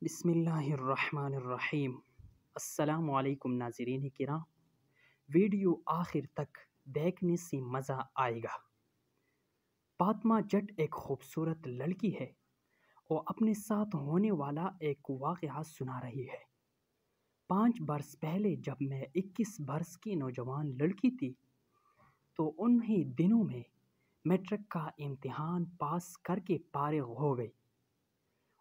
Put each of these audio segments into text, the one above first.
بسم اللہ الرحمن الرحیم۔ السلام علیکم ناظرین کرام، ویڈیو آخر تک دیکھنے سے مزہ آئے گا۔ فاطمہ جٹ ایک خوبصورت لڑکی ہے اور اپنے ساتھ ہونے والا ایک واقعہ سنا رہی ہے۔ 5 برس پہلے جب میں 21 برس کی نوجوان لڑکی تھی تو انہی دنوں میں میٹرک کا امتحان پاس کر کے فارغ ہو گئی۔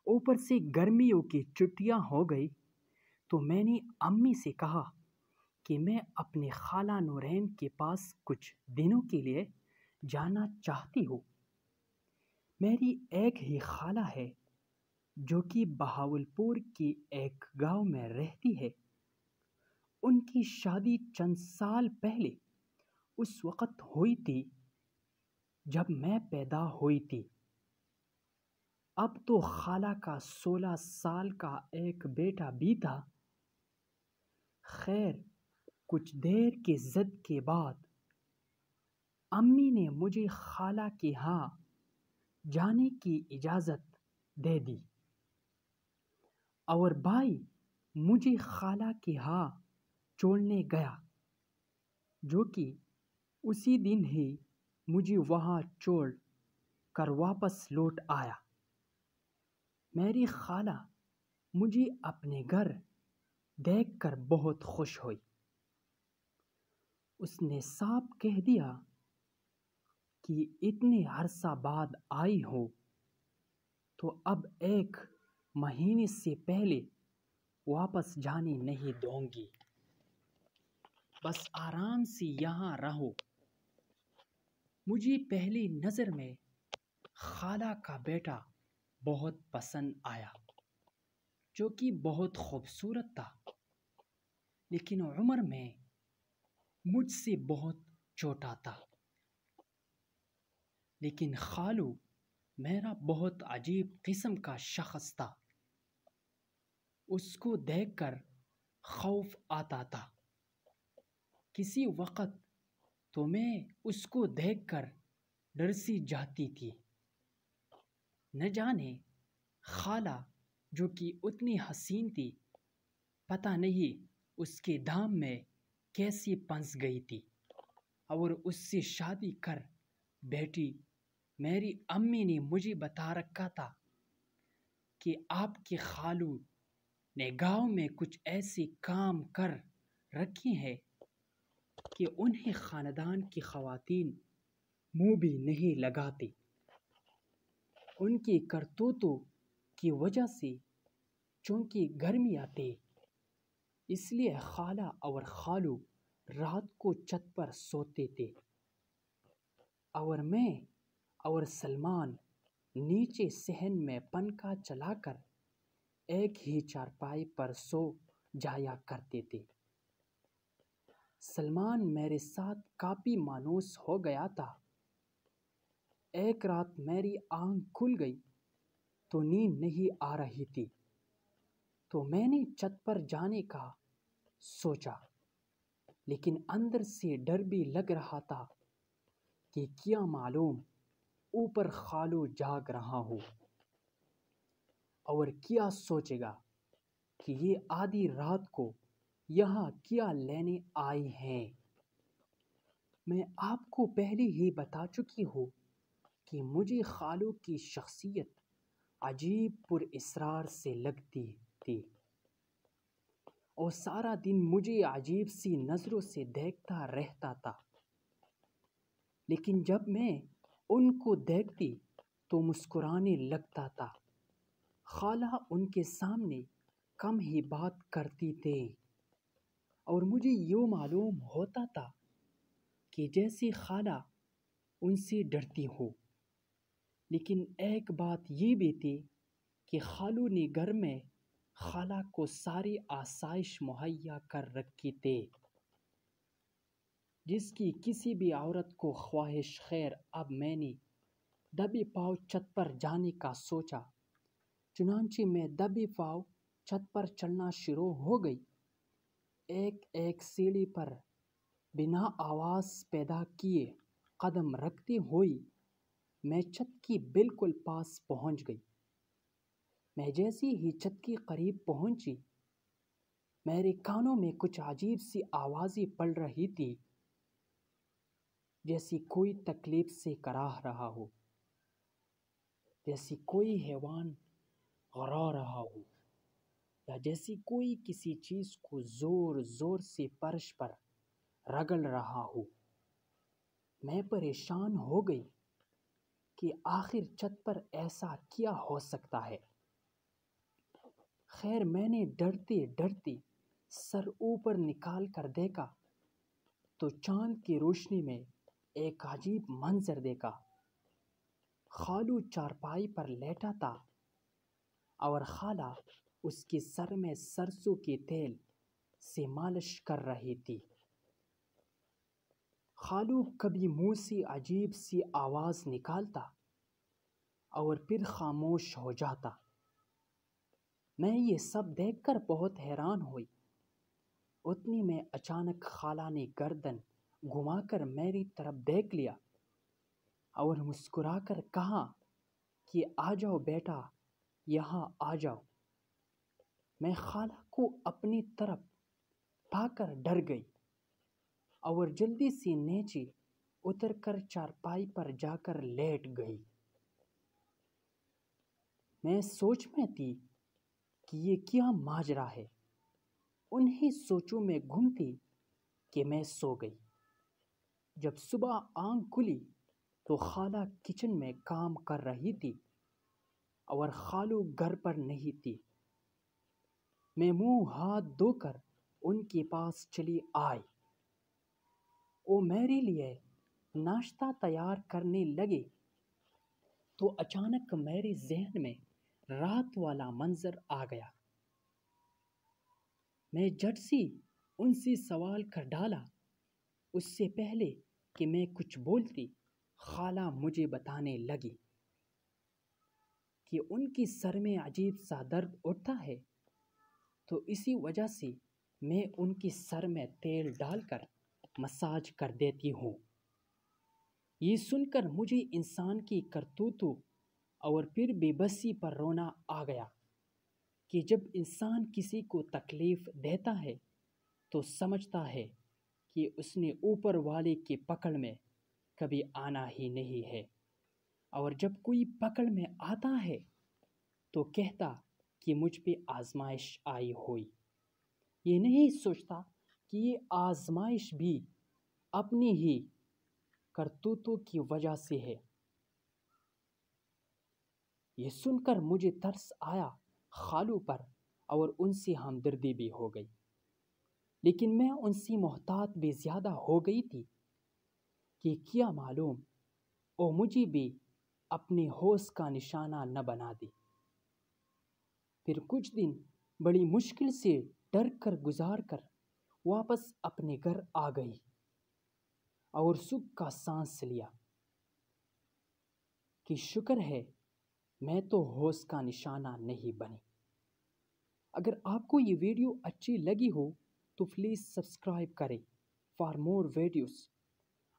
اوپر سے گرمیوں کی چھٹیاں ہو گئی تو میں نے امی سے کہا کہ میں اپنے خالہ نورین کے پاس کچھ دنوں کے لیے جانا چاہتی ہوں۔ میری ایک ہی خالہ ہے جو کہ بہاولپور کی ایک گاؤں میں رہتی ہے۔ ان کی شادی چند سال پہلے اس وقت ہوئی تھی جب میں پیدا ہوئی تھی۔ اب تو خالہ کا 16 سال کا ایک بیٹا بھی تھا۔ خیر، کچھ دیر کی ضد کے بعد امی نے مجھے خالہ کے ہاں جانے کی اجازت دے دی اور بھائی مجھے خالہ کے ہاں چھوڑنے گیا، جو کہ اسی دن ہی مجھے وہاں چھوڑ کر واپس لوٹ آیا۔ میری خالہ مجھے اپنے گھر دیکھ کر بہت خوش ہوئی۔ اس نے صاف کہہ دیا کہ اتنے عرصہ بعد آئی ہو تو اب 1 مہینے سے پہلے واپس جانے نہیں دوں گی، بس آرام سے یہاں رہو۔ مجھے پہلی نظر میں خالہ کا بیٹا بہت پسند آیا، جو کہ بہت خوبصورت تھا، لیکن عمر میں مجھ سے بہت چھوٹا تھا۔ لیکن خالو میرا بہت عجیب قسم کا شخص تھا۔ اس کو دیکھ کر خوف آتا تھا۔ کسی وقت تو میں اس کو دیکھ کر ڈر سی جاتی تھی۔ نہ جانے خالہ جو کہ اتنی حسین تھی، پتہ نہیں اس کے دام میں کیسی پھنس گئی تھی اور اس سے شادی کر بیٹھی۔ میری امی نے مجھے بتا رکھا تھا کہ آپ کے خالو نے گاؤں میں کچھ ایسے کام کر رکھے ہیں کہ انہیں خاندان کی خواتین منہ بھی نہیں لگاتی۔ ان کی کرتوتوں کی وجہ سے چونکہ گرمیاں تھی، اس لیے خالہ اور خالو رات کو چھت پر سوتے تھے اور میں اور سلمان نیچے صحن میں پنکھا چلا کر ایک ہی چارپائی پر سو جایا کرتے تھے۔ سلمان میرے ساتھ کافی مانوس ہو گیا تھا۔ ایک رات میری آنکھ کھل گئی تو نیند نہیں آ رہی تھی، تو میں نے چھت پر جانے کا سوچا، لیکن اندر سے ڈر بھی لگ رہا تھا کہ کیا معلوم اوپر خالو جاگ رہا ہو اور کیا سوچے گا کہ یہ آدھی رات کو یہاں کیا لینے آئی ہیں۔ میں آپ کو پہلے ہی بتا چکی ہوں کہ مجھے خالو کی شخصیت عجیب پر اسرار سے لگتی تھی اور سارا دن مجھے عجیب سی نظروں سے دیکھتا رہتا تھا، لیکن جب میں ان کو دیکھتی تو مسکرانے لگتا تھا۔ خالہ ان کے سامنے کم ہی بات کرتی تھی اور مجھے یوں معلوم ہوتا تھا کہ جیسے خالہ ان سے ڈرتی ہو۔ لیکن ایک بات یہ بھی تھی کہ خالو نے گھر میں خالہ کو ساری آسائش مہیا کر رکھی تھی، جس کی کسی بھی عورت کو خواہش خیر۔ اب میں نے دبے پاؤں چھت پر جانے کا سوچا، چنانچہ میں دبے پاؤں چھت پر چلنا شروع ہو گئی۔ ایک ایک سیڑھی پر بنا آواز پیدا کیے قدم رکھتے ہوئی میں چھت کی بالکل پاس پہنچ گئی۔ میں جیسی ہی چھت کے قریب پہنچی، میرے کانوں میں کچھ عجیب سی آوازیں پڑ رہی تھی، جیسی کوئی تکلیف سے کراہ رہا ہو، جیسی کوئی حیوان غرا رہا ہو، یا جیسی کوئی کسی چیز کو زور زور سے فرش پر رگڑ رہا ہو۔ میں پریشان ہو گئی کہ آخر چھت پر ایسا کیا ہو سکتا ہے۔ خیر میں نے ڈرتے ڈرتے سر اوپر نکال کر دیکھا تو چاند کی روشنی میں ایک عجیب منظر دیکھا۔ خالو چارپائی پر لیٹا تھا اور خالہ اس کے سر میں سرسوں کے تیل سے مالش کر رہی تھی۔ خالو کبھی منہ سے عجیب سی آواز نکالتا اور پھر خاموش ہو جاتا۔ میں یہ سب دیکھ کر بہت حیران ہوئی۔ اتنی میں اچانک خالہ نے گردن گھما کر میری طرف دیکھ لیا اور مسکرا کر کہا کہ آ جاؤ بیٹا، یہاں آ جاؤ۔ میں خالہ کو اپنی طرف پا کر ڈر گئی اور جلدی سے نیچے اتر کر چارپائی پر جا کر لیٹ گئی۔ میں سوچ میں تھی کہ یہ کیا ماجرا ہے۔ انہی سوچوں میں گم تھی کہ میں سو گئی۔ جب صبح آنکھ کھلی تو خالہ کچن میں کام کر رہی تھی اور خالو گھر پر نہیں تھی۔ میں منہ ہاتھ دھو کر ان کے پاس چلی آئی۔ وہ میرے لیے ناشتہ تیار کرنے لگے تو اچانک میرے ذہن میں رات والا منظر آ گیا۔ میں جھٹ سے ان سے سوال کر ڈالا۔ اس سے پہلے کہ میں کچھ بولتی، خالہ مجھے بتانے لگی کہ ان کے سر میں عجیب سا درد اٹھتا ہے، تو اسی وجہ سے میں ان کے سر میں تیل ڈال کر مساج کر دیتی ہوں۔ یہ سن کر مجھے انسان کی کرتوتوں اور پھر بے بسی پر رونا آ گیا کہ جب انسان کسی کو تکلیف دیتا ہے تو سمجھتا ہے کہ اس نے اوپر والے کی پکڑ میں کبھی آنا ہی نہیں ہے، اور جب کوئی پکڑ میں آتا ہے تو کہتا کہ مجھ پہ آزمائش آئی ہوئی۔ یہ نہیں سوچتا کہ یہ آزمائش بھی اپنی ہی کرتوتوں کی وجہ سے ہے۔ یہ سن کر مجھے ترس آیا خالو پر اور ان سے ہمدردی بھی ہو گئی، لیکن میں ان سے محتاط بھی زیادہ ہو گئی تھی کہ کیا معلوم وہ مجھے بھی اپنے ہوش کا نشانہ نہ بنا دے۔ پھر کچھ دن بڑی مشکل سے ڈر کر گزار کر واپس اپنے گھر آ گئی اور سکھ کا سانس لیا کہ شکر ہے میں تو ہوش کا نشانہ نہیں بنی۔ اگر آپ کو یہ ویڈیو اچھی لگی ہو تو پلیز سبسکرائب کریں فار مور ویڈیوز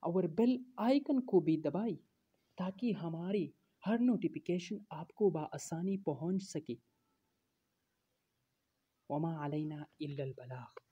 اور بیل آئیکن کو بھی دبائیں تاکہ ہماری ہر نوٹیفیکیشن آپ کو بآسانی پہنچ سکے۔ وما علینا الا البلاغ۔